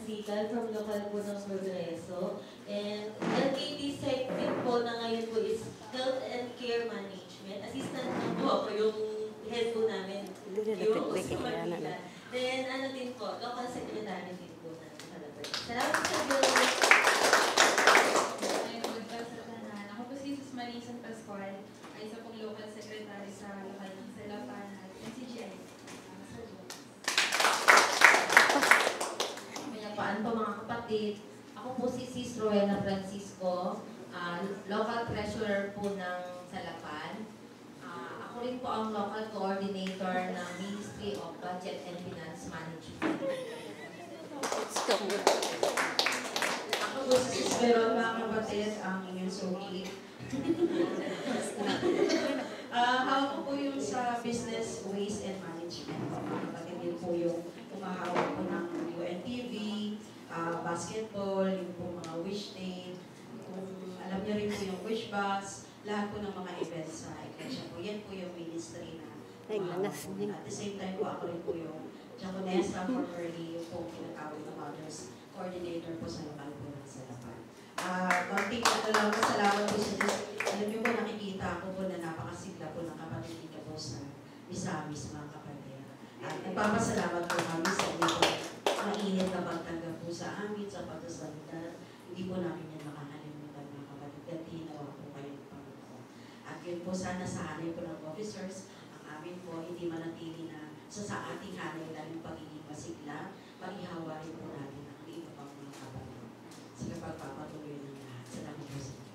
Musical from local po ng Progreso. And LKT segment po na ngayon po is Health and Care Management. Assistant po ako yung head po namin. Yung sa Manila. Then ano din po, local secretary din po na Salabat. Salamat sa Diyos. Ako po si Sus Marison Pascual, ay isa pong local secretary sa lokal ng Salapan at NCGI. Mayapaan po mga kapatid. Ako po si Sis Rowena Francisco, local treasurer po ng Salapan. Ako rin po ang local coordinator ng Ministry of Budget and Finance Management. Ako po si Sis Veron, mga kapatid, ang inyong suki. Hawak ko po yung sa business waste and management. Mga kapatid din po yung umahawak po ng UNTV, basketball, yung po mga wish day, kung alam niyo rin po yung wish bus, lahat po ng mga events sa iglesia po. Yan po yung ministry na umahawak po. At the same time po, ako rin po yung Diaconessa formerly, yung po kinatawag ng Mothers Coordinator po sa lokal po ng Salapan. Konting lang po, salamat po sa Diyos. Alam niyo po, nakikita ko po na napakasigla po ng kapatid ni Kapos na misamis mga kapatid. At nagpapasalamat po kami sa inyo po mainit na pagtanggap po sa amin sa pagsasalita. Hindi po namin yan makakalimutan mga kapatid. Gantinawa po kayo ng Panginoon. At yun po sana sa hanay po ng officers, ang amin po hindi manatili na sa ating hanay lang yung pagiging masigla, pag-ihawa rin po natin ang iba pang mga kapatid. Sa pagpapatuloy ng lahat. Salamat po sa inyo.